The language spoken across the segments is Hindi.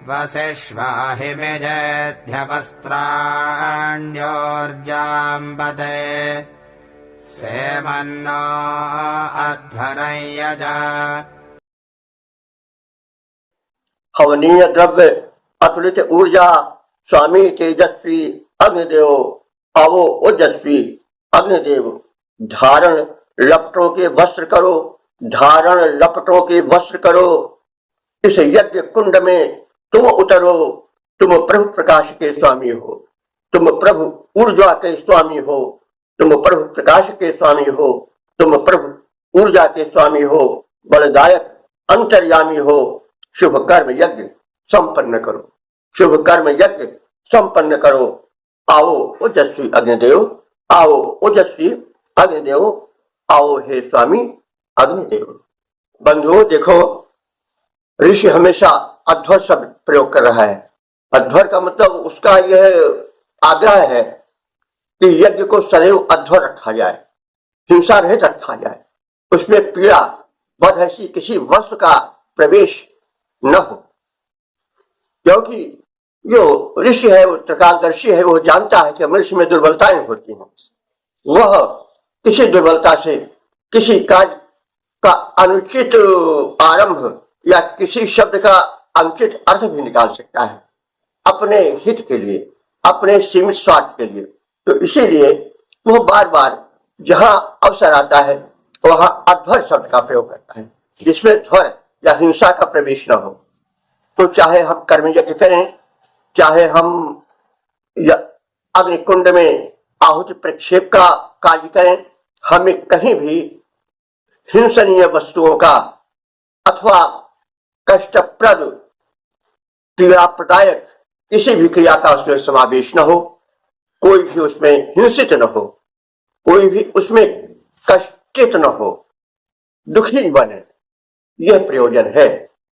वसिष्वाहिमिजेध्यवस्त्राण्योर्जाम्बते सेमन्नो अध्वरं यज। हवनीय द्रव्य अतुलित ऊर्जा स्वामी तेजस्वी अग्निदेव आवो ओजस्वी अग्निदेव धारण लपटों के वस्त्र करो, धारण लपटों के वस्त्र करो। इस यज्ञ कुंड में तुम उतरो, तुम प्रभु प्रकाश के स्वामी हो, तुम प्रभु ऊर्जा के स्वामी हो, तुम प्रभु प्रकाश के स्वामी हो, तुम प्रभु ऊर्जा के स्वामी हो, बलदायक अंतर्यामी हो। शुभ कर्म यज्ञ संपन्न करो, शुभ कर्म यज्ञ संपन्न करो। आओ ओजस्वी अग्निदेव, आओ ओजस्वी अग्निदेव, आओ हे स्वामी अग्निदेव। बंधुओं देखो, ऋषि हमेशा अध्वर शब्द प्रयोग कर रहा है। अध्वर का मतलब उसका यह आग्रह है कि यज्ञ को सदैव अध्वर रखा जाए, हिंसा रहित रखा जाए, उसमें पीड़ा बद ऐसी किसी वस्तु का प्रवेश न हो। क्योंकि जो ऋषि है, वो त्रिकालदर्शी है, वो जानता है कि मनुष्य में दुर्बलताएं होती हैं। वह किसी दुर्बलता से किसी कार्य का अनुचित आरंभ या किसी शब्द का अनुचित अर्थ भी निकाल सकता है अपने हित के लिए, अपने सीमित स्वार्थ के लिए। तो इसीलिए वह बार बार जहां अवसर आता है वहां अध्वर शब्द का प्रयोग करता है, जिसमें ध्वर या हिंसा का प्रवेश न हो। तो चाहे हम कर्मयज्ञ करें, चाहे हम अग्निकुंड में आहुति प्रक्षेप का कार्य करें, हमें कहीं भी हिंसनीय वस्तुओं का अथवा कष्टप्रद पीड़ाप्रदायक किसी भी क्रिया का उसमें समावेश न हो, कोई भी उसमें हिंसित न हो, कोई भी उसमें कष्टित न हो, दुखी बने। यह प्रयोजन है,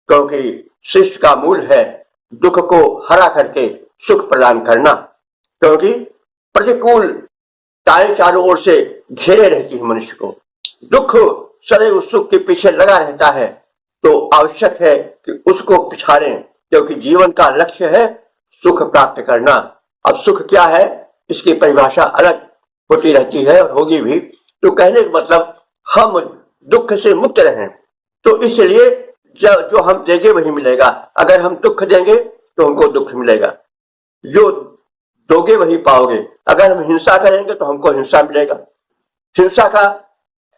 क्योंकि शिष्ट का मूल है दुख को हरा करके सुख प्रदान करना। क्योंकि प्रतिकूलताएं चारों ओर से घेरे रहती है मनुष्य को, दुख सदैव सुख के पीछे लगा रहता है। तो आवश्यक है कि उसको पिछाड़ें, क्योंकि जीवन का लक्ष्य है सुख प्राप्त करना। अब सुख क्या है, इसकी परिभाषा अलग होती रहती है और होगी भी। तो कहने का मतलब हम दुख से मुक्त रहें, तो इसलिए जो हम देंगे वही मिलेगा। अगर हम दुख देंगे तो हमको दुख मिलेगा, जो दोगे वही पाओगे। अगर हम हिंसा करेंगे तो हमको हिंसा मिलेगा। हिंसा का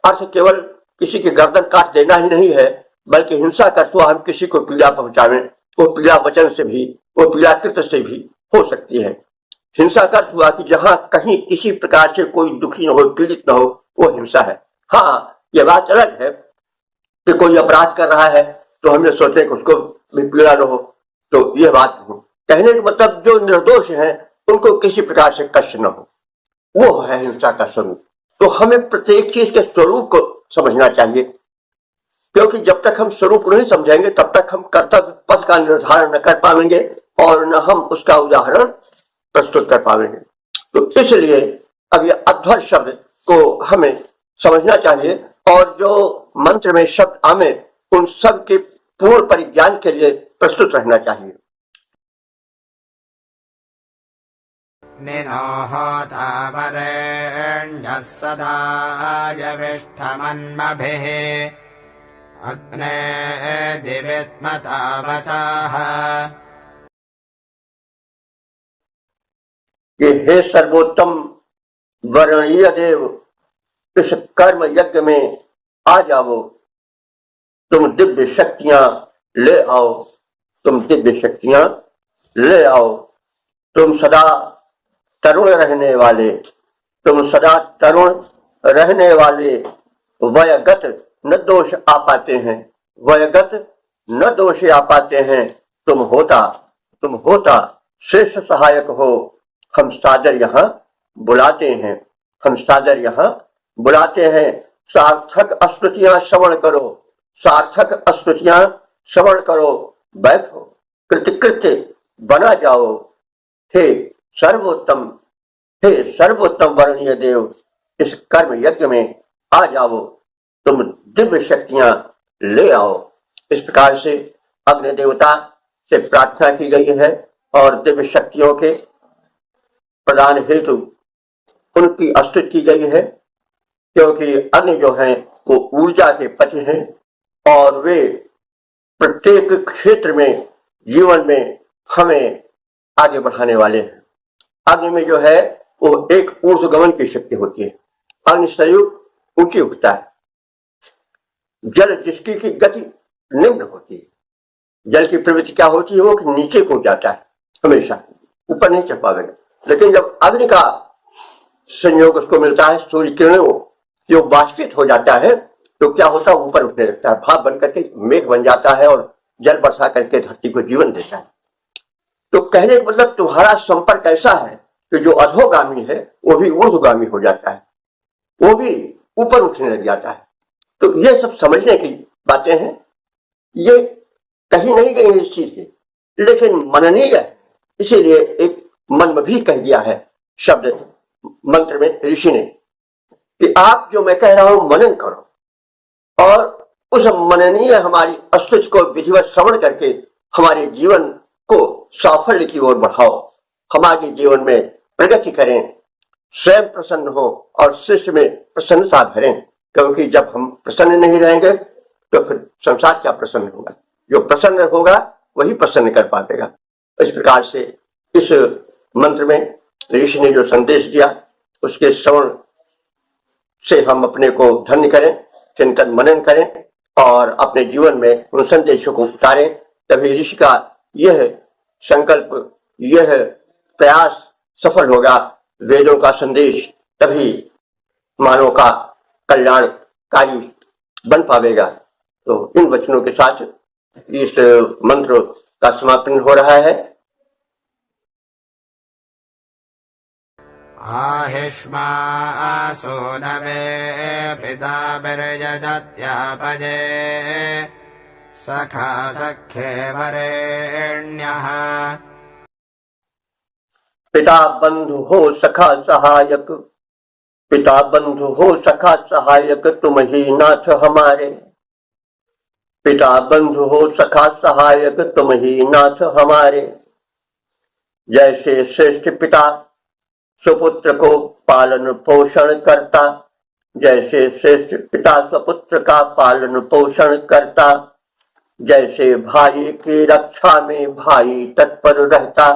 अर्थ केवल किसी की गर्दन काट देना ही नहीं है, बल्कि हिंसा कर तो हम किसी को पीड़ा पहुंचावें, वो पीड़ा वचन से भी, वो पीड़ा कृत्य से भी हो सकती है। हिंसा का अर्थ हुआ कि जहां कहीं किसी प्रकार से कोई दुखी न हो, पीड़ित न हो, वो हिंसा है। हाँ, यह बात अलग है कि कोई अपराध कर रहा है तो हमें सोचे कि उसको भी पीड़ा न हो, तो यह बात नहीं। कहने का मतलब जो निर्दोष है उनको किसी प्रकार से कष्ट न हो, वो है हिंसा का स्वरूप। तो हमें प्रत्येक चीज के स्वरूप को समझना चाहिए, क्योंकि जब तक हम स्वरूप नहीं समझेंगे तब तक हम कर्तव्य पथ का निर्धारण न कर पाएंगे और न हम उसका उदाहरण प्रस्तुत कर पाएंगे। तो इसलिए अब यह अध्वर शब्द को हमें समझना चाहिए और जो मंत्र में शब्द आवे उन सब के पूर्ण परिज्ञान के लिए प्रस्तुत रहना चाहिए। निनोहोतावरेण्यः सदा जविष्ठमन्मभिः अग्ने दिवित्मता वचाः। ये हे सर्वोत्तम वर्णीय देव, इस कर्म यज्ञ में आ जाओ, तुम दिव्य शक्तियां ले आओ, तुम दिव्य शक्तियां ले आओ। तुम सदा तरुण रहने वाले, तुम सदा तरुण रहने वाले, वयगत न दोष आ पाते हैं, वयगत न दोष आ पाते हैं। तुम होता श्रेष्ठ सहायक हो। हम सादर यहाँ बुलाते हैं, हम सादर यहाँ बुलाते हैं। सार्थक स्तुतियां श्रवण करो, सार्थक स्तुतियां श्रवण करो। बैठो, कृतकृत्य बना जाओ। हे सर्वोत्तम, हे सर्वोत्तम वर्णीय देव, इस कर्म यज्ञ में आ जाओ, तुम दिव्य शक्तियां ले आओ। इस प्रकार से अग्नि देवता से प्रार्थना की गई है और दिव्य शक्तियों के प्रदान हेतु उनकी स्तुति की गई है, क्योंकि अग्नि जो है वो ऊर्जा के पति हैं और वे प्रत्येक क्षेत्र में जीवन में हमें आगे बढ़ाने वाले हैं। अग्नि में जो है वो एक ऊर्ध्वगमन की शक्ति होती है। अग्नि संयुक्त ऊंची उठता है। जल जिसकी की गति निम्न होती है, जल की प्रवृत्ति क्या होती है, वो कि नीचे को जाता है, हमेशा ऊपर नहीं चढ़ पाएगा। लेकिन जब अग्नि का संयोग उसको मिलता है, सूर्य किरणों जो वाष्पित हो जाता है, तो क्या होता है, ऊपर उठने लगता है, भाप बन करके मेघ बन जाता है और जल बरसा करके धरती को जीवन देता है। तो कहने का मतलब तुम्हारा संपर्क ऐसा है कि जो अधोगामी है वो भी ऊर्ध्वगामी हो जाता है, वो भी ऊपर उठने लग जाता है। तो ये सब समझने की बातें हैं, ये कहीं नहीं गई इस चीज की, लेकिन मननीय है। इसीलिए एक मन में भी कह दिया है शब्द मंत्र में ऋषि ने कि आप जो मैं कह रहा हूं मनन करो और उस मननीय हमारी स्तुति को विधिवत श्रवण करके हमारे जीवन को साफल्य की ओर बढ़ाओ, हमारे जीवन में प्रगति करें, स्वयं प्रसन्न हो और शिष्य में प्रसन्नता भरें। क्योंकि जब हम प्रसन्न नहीं रहेंगे तो फिर संसार क्या प्रसन्न होगा, जो प्रसन्न होगा वही प्रसन्न कर पाएगा। इस प्रकार से इस मंत्र में ऋषि ने जो संदेश दिया उसके श्रवण से हम अपने को धन्य करें, चिंतन मनन करें और अपने जीवन में उन संदेशों को उतारें। तभी ऋषि का यह संकल्प, यह प्रयास सफल होगा। वेदों का संदेश तभी मानव का कल्याणकारी बन पाएगा। तो इन वचनों के साथ इस मंत्र का समापन हो रहा है। आहिष्मासो न मे पिता विर्यजत्यापजे सखा सख्ये वरेण्यः। पिता बंधु हो सखा सहायक, पिता बंधु हो सखा सहायक, तुम ही नाथ हमारे। पिता बंधु हो सखा सहायक, तुम ही नाथ हमारे। जैसे श्रेष्ठ पिता सुपुत्र को पालन पोषण करता, जैसे श्रेष्ठ पिता सुपुत्र का पालन पोषण करता, जैसे भाई की रक्षा में भाई तत्पर रहता,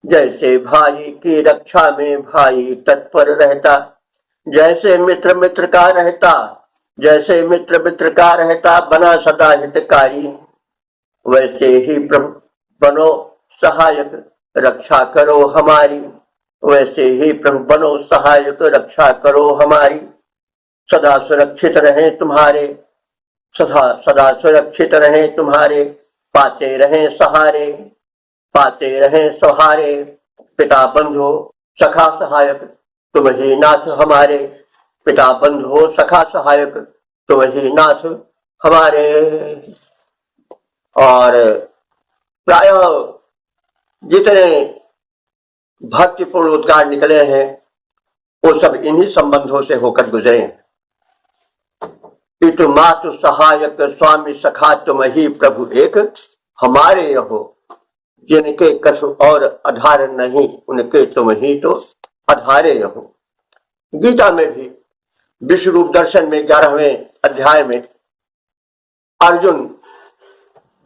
जैसे भाई की रक्षा में भाई तत्पर रहता, जैसे मित्र मित्र का रहता, जैसे मित्र मित्र का रहता बना सदा हितकारी, वैसे ही प्रभु बनो सहायक रक्षा करो हमारी। वैसे ही प्रभु बनो सहायक रक्षा करो हमारी। सदा सुरक्षित रहे तुम्हारे, सदा सदा सुरक्षित रहे तुम्हारे, पाते रहे सहारे, पाते रहे सहारे। पिता बंधु सखा सहायक, तुम ही नाथ हमारे। पिता बंधु सखा सहायक, तुम ही नाथ हमारे। और प्राय जितने भक्तिपूर्ण उद्गार निकले हैं वो सब इन्हीं संबंधों से होकर गुजरे हैं। पितु मातु सहायक स्वामी सखा तुम ही प्रभु एक हमारे हो। जिनके कछु और आधार नहीं उनके तुम ही तो आधारे हो। गीता में भी विश्व रूप दर्शन में 11वें अध्याय में अर्जुन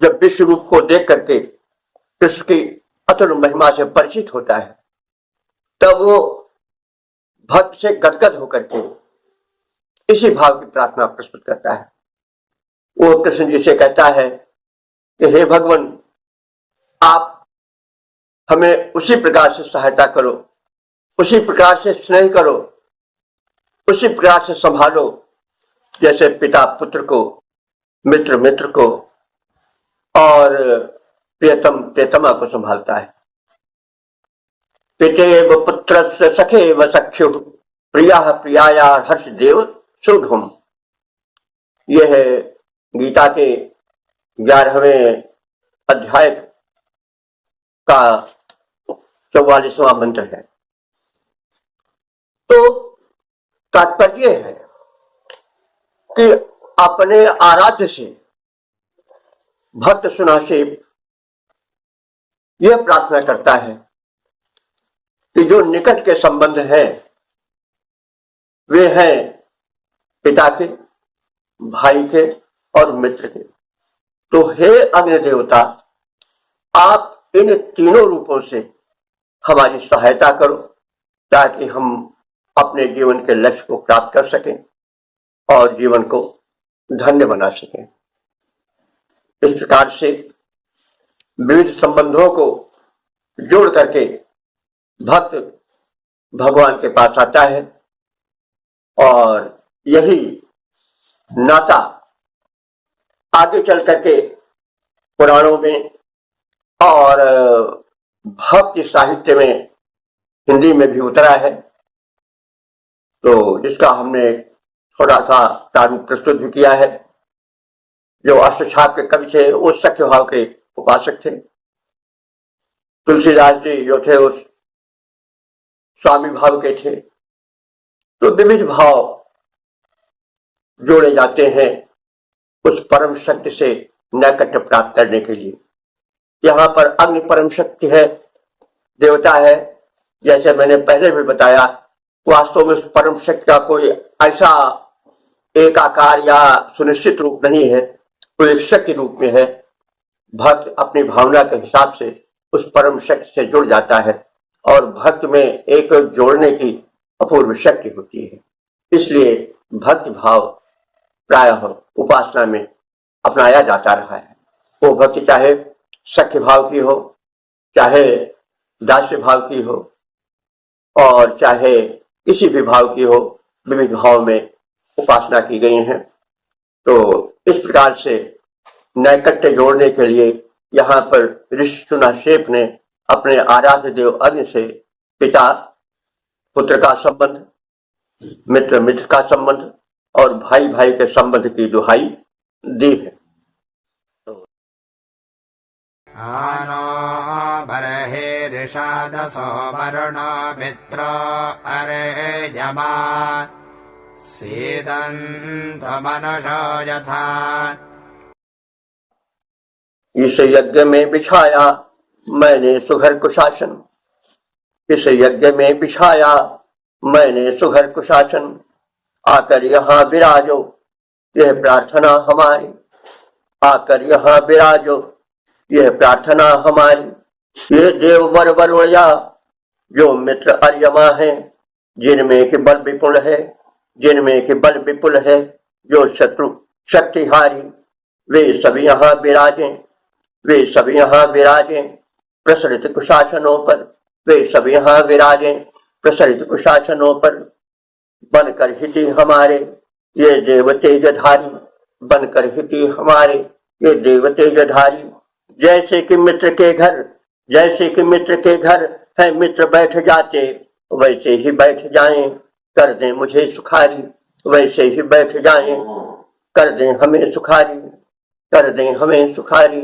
जब विश्व रूप को देख करके कृष्ण की अतुल महिमा से परिचित होता है, तब वो भक्त से गदगद होकर के इसी भाव की प्रार्थना प्रस्तुत करता है। वो कृष्ण जी से कहता है कि हे भगवान, आप हमें उसी प्रकार से सहायता करो, उसी प्रकार से स्नेह करो, उसी प्रकार से संभालो जैसे पिता पुत्र को, मित्र मित्र को और प्रियतम प्रियतमा को संभालता है। पितेव पुत्रस्य सखेव सख्युः प्रियः प्रियाया हर्ष देव सुधुम। यह है गीता के 11वें अध्याय का 44वां मंत्र है। तो तात्पर्य है कि अपने आराध्य से, भक्त सुना से यह प्रार्थना करता है कि जो निकट के संबंध हैं वे हैं पिता के, भाई के और मित्र के। तो हे अग्नि देवता, आप इन तीनों रूपों से हमारी सहायता करो ताकि हम अपने जीवन के लक्ष्य को प्राप्त कर सकें और जीवन को धन्य बना सकें। इस प्रकार से विविध संबंधों को जोड़ करके भक्त भगवान के पास आता है और यही नाता आगे चल करके पुराणों में और भक्ति साहित्य में हिंदी में भी उतरा है, तो जिसका हमने थोड़ा सा प्रारूप प्रस्तुत भी किया है। जो अष्टछाप के कवि थे वो सख्य भाव के उपासक थे। तुलसीदास जी जो थे उस स्वामी भाव के थे। तो विविध भाव जोड़े जाते हैं उस परम शक्ति से नैकट्य प्राप्त करने के लिए। यहाँ पर अग्नि परम शक्ति है, देवता है। जैसे मैंने पहले भी बताया, वास्तव में उस परम शक्ति का कोई ऐसा एक आकार या सुनिश्चित रूप नहीं है, तो एक शक्ति रूप में है। भक्त अपनी भावना के हिसाब से उस परम शक्ति से जुड़ जाता है और भक्त में एक जोड़ने की अपूर्व शक्ति होती है। इसलिए भक्ति भाव प्रायः उपासना में अपनाया जाता रहा है। वो भक्ति चाहे सख्य भाव की हो, चाहे दास्य भाव की हो और चाहे किसी भी भाव की हो, विविध भाव में उपासना की गई है। तो इस प्रकार से नैकट्य जोड़ने के लिए यहाँ पर ऋषि सुनाशेप ने अपने आराध्य देव अग्नि से पिता पुत्र का संबंध, मित्र मित्र का संबंध और भाई भाई के संबंध की दुहाई दी है। आनो बर्हिर्षादसो वरुणो मित्रो अरे यमा सीदन्तु मनुषो यथा। इस यज्ञ में बिछाया मैंने सुघर कुशासन, इस यज्ञ में बिछाया मैंने सुघर कुशासन, आकर यहाँ विराजो यह प्रार्थना हमारी, आकर यहाँ विराजो यह प्रार्थना हमारी। ये देव वर वरुणया जो मित्र अर्यमा है, जिनमें के बल विपुल है, जिनमें के बल विपुल है, जो शत्रु शक्तिहारी, वे सब यहाँ विराजें, वे सब यहाँ विराजें प्रसरित कुशासनों पर, वे सब यहाँ विराजें प्रसरित कुशासनों पर। बनकर हिति हमारे ये देव तेजधारी, बनकर हिति हमारे ये देव तेजधारी। जैसे कि मित्र के घर, जैसे कि मित्र के घर है मित्र बैठ जाते, वैसे ही बैठ जाएं कर दें मुझे सुखारी, वैसे ही बैठ जाएं कर दें हमें सुखारी, कर दें हमें सुखारी।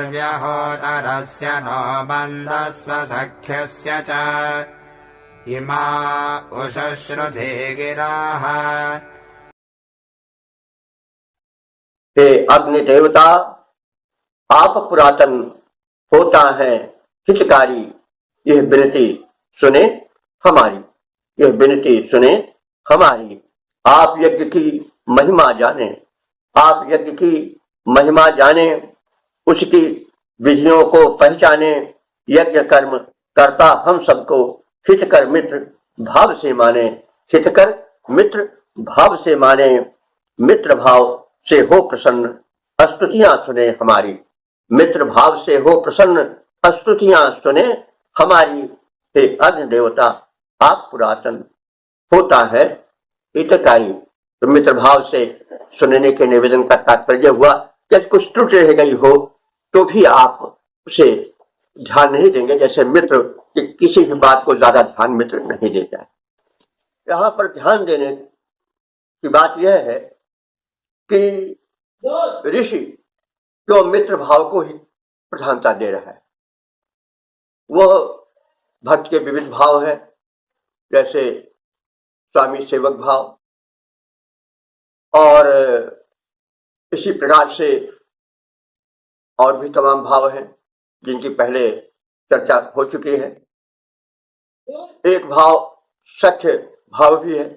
पूर्व्यहोतरस्य नो बन्धस्व सख्यस्य च इमा उषश्रुधे गिराः। हे अग्नि देवता, आप पुरातन होता है हितकारी, यह विनती सुने हमारी, यह विनती सुने हमारी। आप यज्ञ की महिमा जाने, आप यज्ञ की महिमा जाने, उसकी विधियों को पहचाने। यज्ञ कर्म करता हम सबको हितकर मित्र भाव से माने, हितकर मित्र भाव से माने। मित्र भाव से हो प्रसन्न, स्तुतियां सुने हमारी, मित्र भाव से हो प्रसन्न, स्तुतियां सुने हमारी। हे अग्नि देवता, आप पुरातन होता है हितकारी। तो मित्र भाव से सुनने के निवेदन का तात्पर्य हुआ कि कुछ त्रुटि रह गई हो तो भी आप उसे ध्यान नहीं देंगे, जैसे मित्र किसी भी बात को ज्यादा ध्यान मित्र नहीं देता है। यहाँ पर ध्यान देने की बात यह है कि ऋषि जो मित्र भाव को ही प्रधानता दे रहा है, वह भक्त के विविध भाव है, जैसे स्वामी सेवक भाव और इसी प्रकार से और भी तमाम भाव हैं जिनकी पहले चर्चा हो चुकी है। एक भाव सख्य भाव भी है।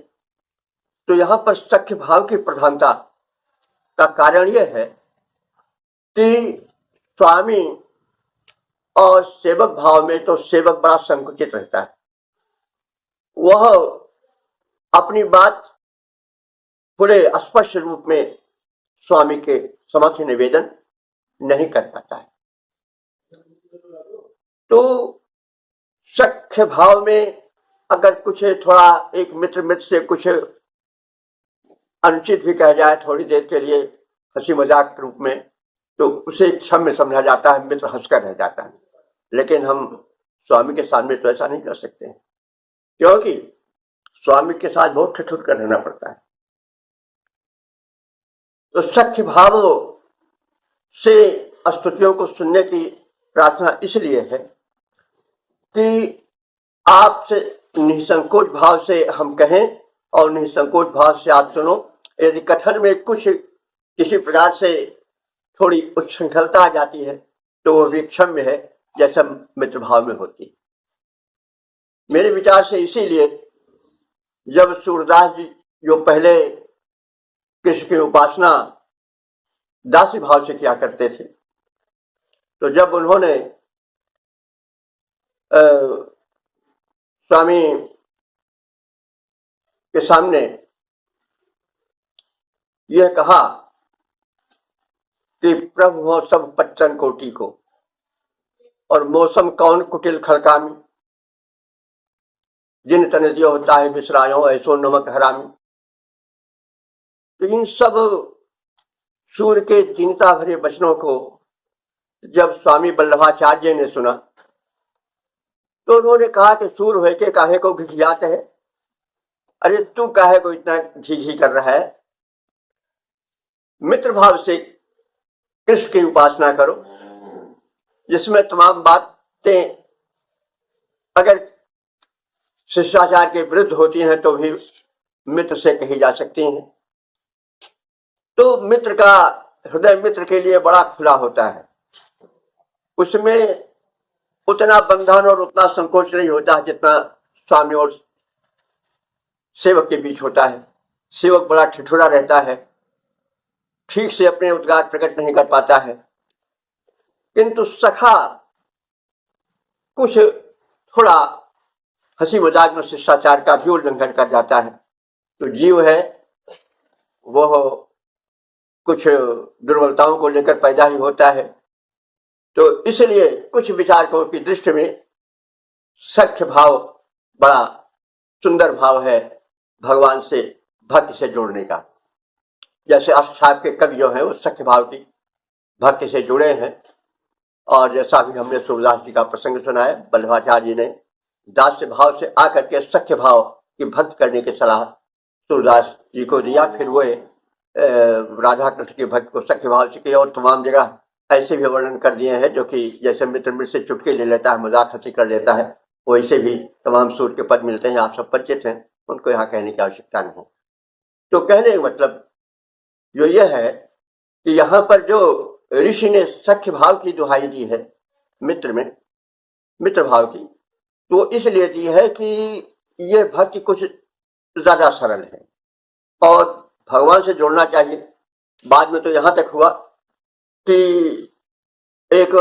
तो यहाँ पर सख्य भाव की प्रधानता का कारण यह है कि स्वामी और सेवक भाव में तो सेवक बड़ा संकुचित रहता है। वह अपनी बात पूरे स्पष्ट रूप में स्वामी के समक्ष निवेदन नहीं कर पाता है। तो सख्य भाव में अगर कुछ थोड़ा एक मित्र से कुछ अनुचित भी कह जाए थोड़ी देर के लिए हंसी मजाक रूप में, तो उसे क्षम्य समझा जाता है, मित्र हंसकर रह जाता है। लेकिन हम स्वामी के सामने तो ऐसा नहीं कर सकते हैं, क्योंकि स्वामी के साथ बहुत ठिठुर कर रहना पड़ता है। तो सख्य भाव से स्तुतियों को सुनने की प्रार्थना इसलिए है कि आपसे निसंकोच भाव से हम कहें और निसंकोच भाव से आप सुनो। यदि कथन में कुछ किसी प्रकार से थोड़ी उच्छृंखलता आ जाती है तो वो भी क्षम्य है, जैसा मित्र भाव में होती है। मेरे विचार से इसीलिए जब सूरदास जी जो पहले कृष्ण की उपासना दासी भाव से किया करते थे, तो जब उन्होंने स्वामी के सामने यह कहा कि प्रभु हो सब पच्चन कोटि को और मौसम कौन कुटिल खलकामी, जिन तन दियो होता है बिसरायो ऐसो नमक हरामी। तो इन सब सूर्य के चिंता भरे वचनों को जब स्वामी वल्लभाचार्य ने सुना तो उन्होंने कहा कि सूर्य हुए के काहे को घिघियाते है, अरे तू काहे को इतना घी कर रहा है। मित्र भाव से कृष्ण की उपासना करो, जिसमें तमाम बातें अगर शिष्टाचार के विरुद्ध होती हैं तो भी मित्र से कही जा सकती हैं। तो मित्र का हृदय मित्र के लिए बड़ा खुला होता है, उसमें उतना बंधन और उतना संकोच नहीं होता है जितना स्वामी और सेवक के बीच होता है। सेवक बड़ा ठिठुरा रहता है, ठीक से अपने उद्गार प्रकट नहीं कर पाता है, किंतु सखा कुछ थोड़ा हंसी मजाक में शिष्टाचार का भी उल्लंघन कर जाता है। तो जीव है वह कुछ दुर्बलताओं को लेकर पैदा ही होता है। तो इसलिए कुछ विचारकों की दृष्टि में सख्य भाव बड़ा सुंदर भाव है भगवान से भक्ति से जोड़ने का। जैसे अष्टसाप के कवि जो है वो सख्य भाव की भक्ति से जुड़े हैं, और जैसा भी हमने सूरदास जी का प्रसंग सुना है, वल्लभाचार्य जी ने दास्य भाव से आकर के सख्य भाव की भक्ति करने की सलाह सूरदास जी को दिया। फिर वो राधा कृष्ण की भक्ति को सख्य भाव से किया, और तमाम जगह ऐसे भी वर्णन कर दिए हैं जो कि जैसे मित्र मित्र से चुटकी ले लेता है, मजाक हंसी कर लेता है, वैसे भी तमाम सूर के पद मिलते हैं। आप सब परिचित हैं, उनको यहाँ कहने की आवश्यकता नहीं। तो कहने का मतलब जो यह है कि यहाँ पर जो ऋषि ने सख्य भाव की दुहाई दी है मित्र में, मित्र भाव की, तो इसलिए दी है कि ये भक्ति कुछ ज्यादा सरल है और भगवान से जोड़ना चाहिए। बाद में तो यहाँ तक हुआ कि एक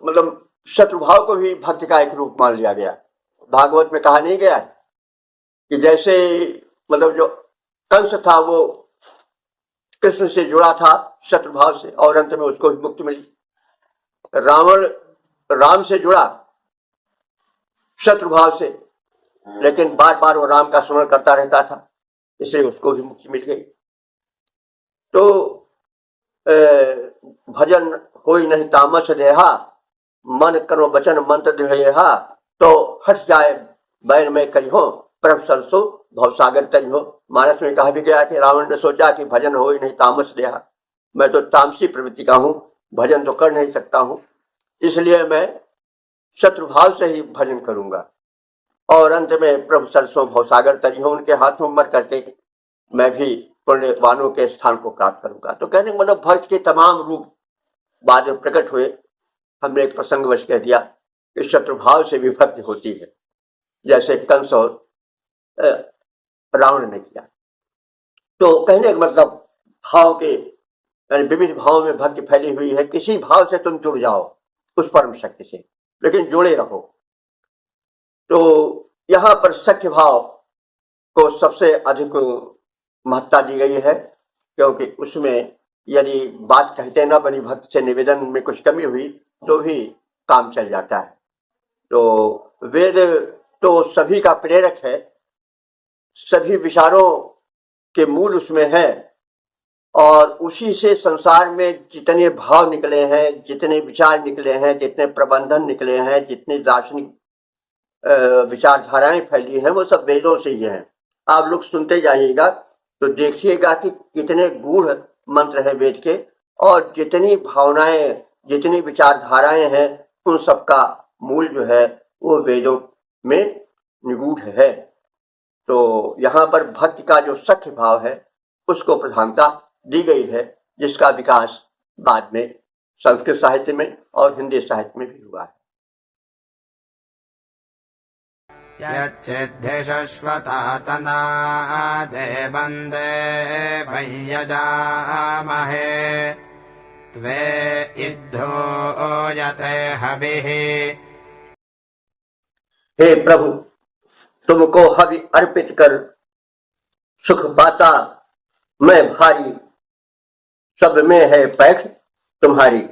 मतलब शत्रुभाव को भी भक्ति का एक रूप मान लिया गया। भागवत में कहा नहीं गया कि जैसे मतलब जो कंस था वो कृष्ण से जुड़ा था शत्रुभाव से, और अंत में उसको भी मुक्ति मिली। रावण राम से जुड़ा शत्रुभाव से, लेकिन बार बार वो राम का स्मरण करता रहता था, इसलिए उसको भी मुक्ति मिल गई। तो भजन होई नहीं तामस देहा, मन करो वचन मंत्र दृढ़, तो हट जाए बैन में करी हो, प्रभ सरसो भवसागर तरी हो। मानस में कहा भी गया कि रावण ने सोचा कि भजन हो ही नहीं तामस देहा, मैं तो तामसी प्रवृत्ति का हूं, भजन तो कर नहीं सकता हूं, इसलिए मैं शत्रुभाव से ही भजन करूंगा। और अंत में प्रभु सरसों भवसागर तरी हो, उनके हाथों मर करके मैं भी पुण्यवानों के स्थान को प्राप्त करूंगा। तो कहने का मतलब भक्त के तमाम रूप बाद में प्रकट हुए। हमने एक प्रसंगवश कह दिया कि शत्रुभाव से भी भक्ति होती है, जैसे कंस और रावण ने किया। तो कहने का मतलब भाव के विविध भावों में भक्ति फैली हुई है। किसी भाव से तुम जुड़ जाओ उस परम शक्ति से, लेकिन जुड़े रहो। तो यहाँ पर सख्य भाव को सबसे अधिक महत्ता दी गई है, क्योंकि उसमें यदि बात कहते न बनी, भक्त से निवेदन में कुछ कमी हुई तो भी काम चल जाता है। तो वेद तो सभी का प्रेरक है, सभी विचारों के मूल उसमें है, और उसी से संसार में जितने भाव निकले हैं, जितने विचार निकले हैं, जितने प्रबंधन निकले हैं, जितनी दार्शनिक विचारधाराएं फैली हैं, वो सब वेदों से ही हैं। आप लोग सुनते जाइएगा तो देखिएगा कि कितने गूढ़ मंत्र है वेद के, और जितनी भावनाएं, जितनी विचारधाराएं हैं, उन सबका मूल जो है वो वेदों में निगूढ़ है। तो यहाँ पर भक्ति का जो सख्य भाव है उसको प्रधानता दी गई है, जिसका विकास बाद में संस्कृत साहित्य में और हिंदी साहित्य में भी हुआ है। यच्चिद्धि शश्वतातनादे वन्दे वैयजामहे त्वे इद्धो यते हविः। हे प्रभु, तुमको हवि अर्पित कर सुख पाता मैं भारी, सब में है पैठ तुम्हारी।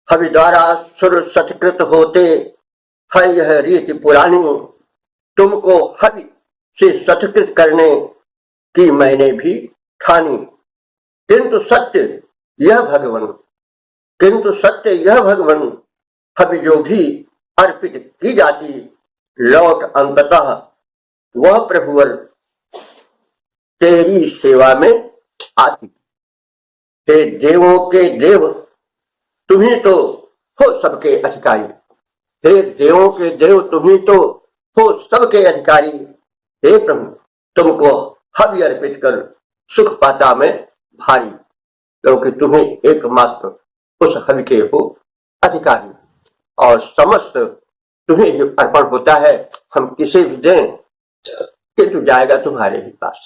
हवि द्वारा सुर सत्कृत होते है यह रीति पुरानी, तुमको हवि से सत्कृत करने की मैंने भी ठानी। किंतु सत्य यह भगवन, हवि जो भी अर्पित की जाती, लौट अंततः वह प्रभुवर तेरी सेवा में आती। हे देवों के देव, तुम्ही तो हो सबके अधिकारी। हे देवों के देव, तुम्ही तो हो सबके अधिकारी। हे प्रभु, तुमको हवि अर्पित कर सुख पाता मैं भारी, क्योंकि तुम्हें एकमात्र उस हवि के हो अधिकारी, और समस्त तुम्हें ही अर्पण होता है। हम किसे भी दें किंतु जाएगा तुम्हारे ही पास।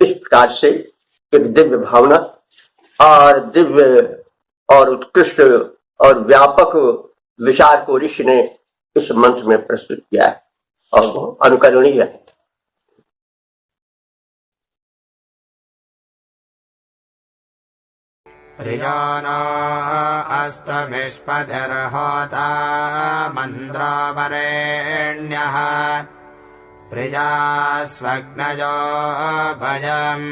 इस प्रकार से एक दिव्य भावना और दिव्य और उत्कृष्ट और व्यापक विचार को ऋषि ने इस मंत्र में प्रस्तुत किया है, और वो अनुकरणीय है। प्रियाना अस्तविष्पतिर्होता मन्द्रावरेण्यः प्रिया स्वग्नयो भजम्।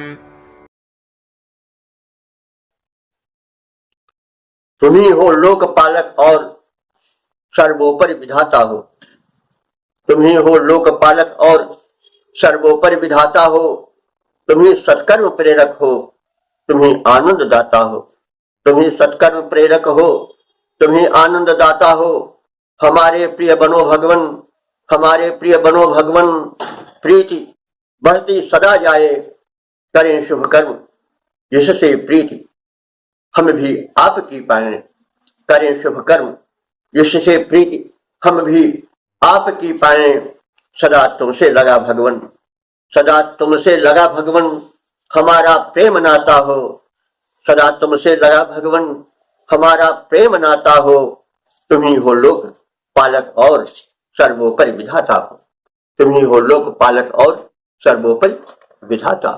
तुम्ही हो लोकपालक और सर्वोपरि विधाता हो। तुम्ही हो लोकपालक और सर्वोपरि विधाता हो। तुम्ही सत्कर्म प्रेरक हो, तुम्ही आनंद दाता हो। तुम्ही सत्कर्म प्रेरक हो, तुम्ही आनंद दाता हो। हमारे प्रिय बनो भगवन, हमारे प्रिय बनो भगवन। प्रीति बढ़ती सदा जाए, करें शुभ कर्म जिससे प्रीति हम भी आपकी पाएं। करें शुभ कर्म जिससे प्रीति हम भी आपकी पाएं। सदा तुमसे लगा भगवन, सदा तुमसे लगा भगवन, हमारा प्रेम नाता हो। सदा तुमसे लगा भगवन, हमारा प्रेम नाता हो। तुम ही हो लोक पालक और सर्वोपरि विधाता हो। तुम ही हो लोक पालक और सर्वोपरि विधाता।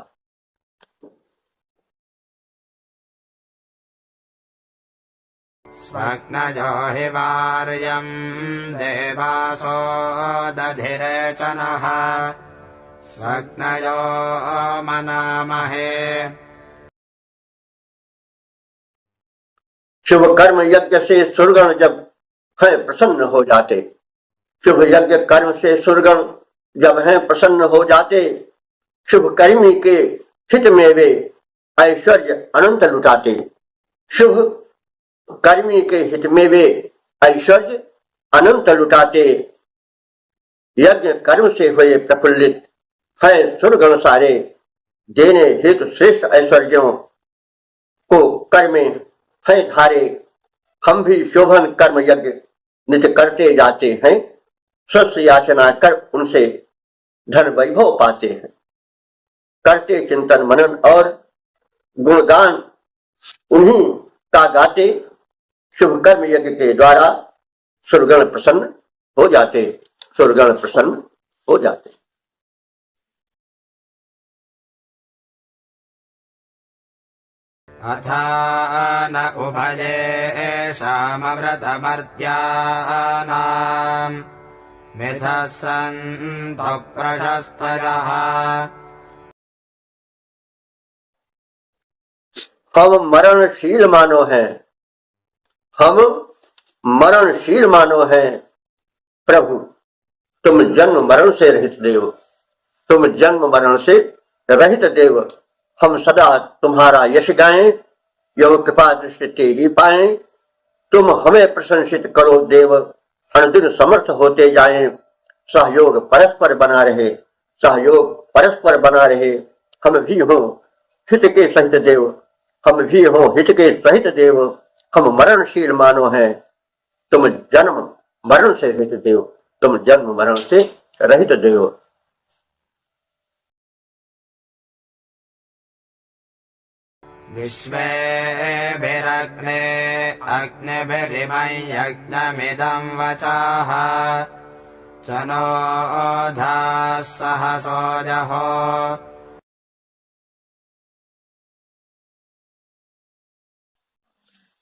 स्वग्नयो हि वार्यम् देवासो दधिरेचनः स्वग्नयो मनामहे। शुभ कर्म यज्ञ से सुरगण जब है प्रसन्न हो जाते, शुभ यज्ञ कर्म से सुरगण जब है प्रसन्न हो जाते, शुभ कर्मी के हित में वे ऐश्वर्य अनंत लुटाते। शुभ कर्मी के हित में वे ऐश्वर्य अनंत लुटाते। यज्ञ कर्म से हुए प्रफुल्लित है सुरगण सारे, देने हेतु श्रेष्ठ ऐश्वर्यों को कर में है धारे। हम भी शोभन कर्म यज्ञ नित्य करते जाते हैं, स्वस्थ याचना कर उनसे धन वैभव पाते हैं। करते चिंतन मनन और गुणगान उन्हीं का गाते, शुभ कर्म यज्ञ के द्वारा सुरगण प्रसन्न हो जाते, सुरगण प्रसन्न हो जाते। अथा न उभयेषामव्रतमर्त्यानाम् मिथः सन्तु प्रशस्तयः। हम मरणशील मानव हैं, हम मरणशील मानव हैं। प्रभु तुम जन्म मरण से रहित देव, तुम जन्म मरण से रहित देव। हम सदा तुम्हारा यश गाएं, यह कृपा दृष्टि तेरी पाएं। तुम हमें प्रशंसित करो देव, अनुदिन समर्थ होते जाएं। सहयोग परस्पर बना रहे, सहयोग परस्पर बना रहे। हम भी हो हित के सहित देव, हम भी हो हित के सहित देव। हम मरणशील मानो हैं, तुम जन्म मरण से रहित देव, तुम जन्म मरण से रहित देव। विश्वेभिरग्ने अग्निभिरिमं यज्ञमिदं वचाः च नो धाः सहसोजहो।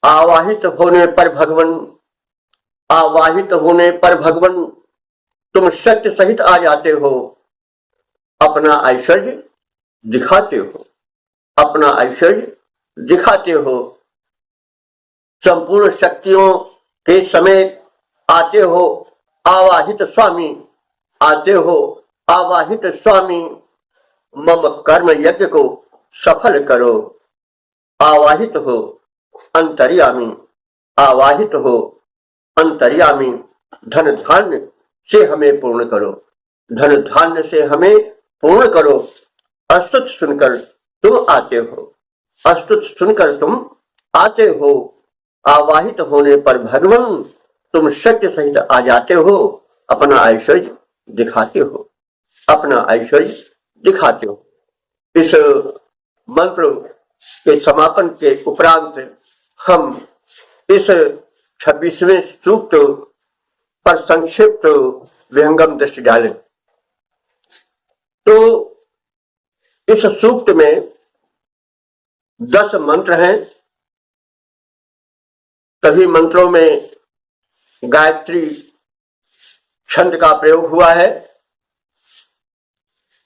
आवाहित होने पर भगवन, आवाहित होने पर भगवन तुम सत्य सहित आ जाते हो। अपना ऐश्वर्य दिखाते हो, अपना ऐश्वर्य दिखाते हो। संपूर्ण शक्तियों के समेत आते हो आवाहित स्वामी, आते हो आवाहित स्वामी। मम कर्म यज्ञ को सफल करो। आवाहित हो अंतर्यामी, आवाहित हो अंतर्यामी। धन धान्य से हमें पूर्ण करो, धन धान्य से हमें पूर्ण करो। अस्तुत सुनकर तुम आते हो, अस्तुत सुनकर तुम आते हो। आवाहित होने पर भगवान तुम सत्य सहित आ जाते हो। अपना ऐश्वर्य दिखाते हो, अपना ऐश्वर्य दिखाते हो। इस मंत्र के समापन के उपरांत हम इस 26वें सूक्त पर संक्षिप्त विहंगम दृष्टि डालें। तो इस सूक्त में 10 मंत्र हैं। सभी मंत्रों में गायत्री छंद का प्रयोग हुआ है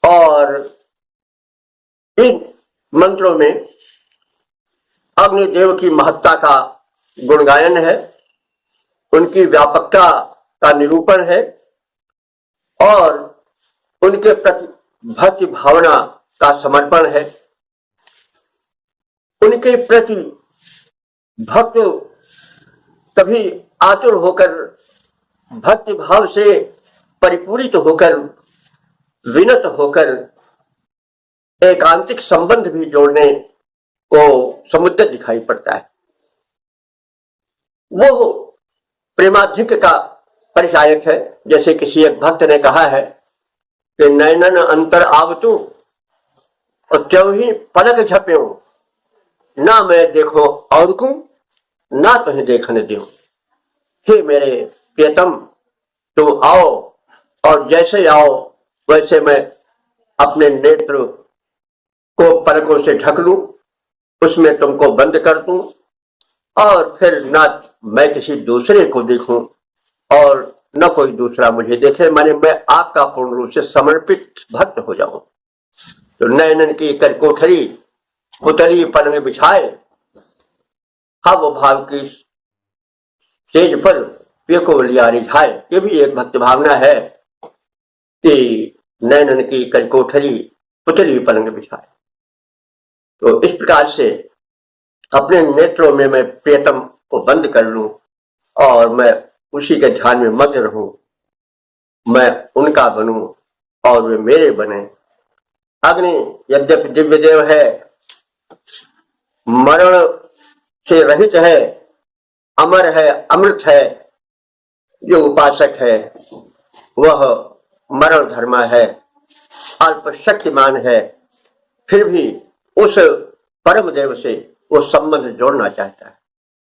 और इन मंत्रों में अग्निदेव की महत्ता का गुणगायन है, उनकी व्यापकता का निरूपण है और उनके प्रति भक्ति भावना का समर्पण है। उनके प्रति भक्त कभी आतुर होकर, भक्ति भाव से परिपूरित होकर, विनत होकर एकांतिक संबंध भी जोड़ने को समुद्र दिखाई पड़ता है। वो प्रेमाधिक का परिचायक है। जैसे किसी एक भक्त ने कहा है कि नैनन अंतर आवतु और त्यों ही पलक झप्यो, ना मैं देखो और को ना तुम्हें देखने दूं। हे मेरे प्रियतम, तुम आओ और जैसे आओ वैसे मैं अपने नेत्र को पलकों से ढक लूं, उसमें तुमको बंद कर दूं और फिर ना मैं किसी दूसरे को देखूं और न कोई दूसरा मुझे देखे। माने मैं आपका पूर्ण रूप से समर्पित भक्त हो जाऊं। तो नैनन की कर कोठरी उतरी पलंग बिछाए, हव भाव की सेज पर पे को लिया रिझाए। ये भी एक भक्त भावना है कि नैनन की कर कोठरी उतरी पलंग बिछाए। तो इस प्रकार से अपने नेत्रों में मैं प्रियतम को बंद कर लूं और मैं उसी के ध्यान में मग्न रहूं। मैं उनका बनूं और वे मेरे बने। अग्नि यद्यपि दिव्य देव है, मरण से रहित है, अमर है, अमृत है, जो उपासक है वह मरण धर्मा है, अल्प शक्तिमान है, फिर भी उस परम देव से वो संबंध जोड़ना चाहता है।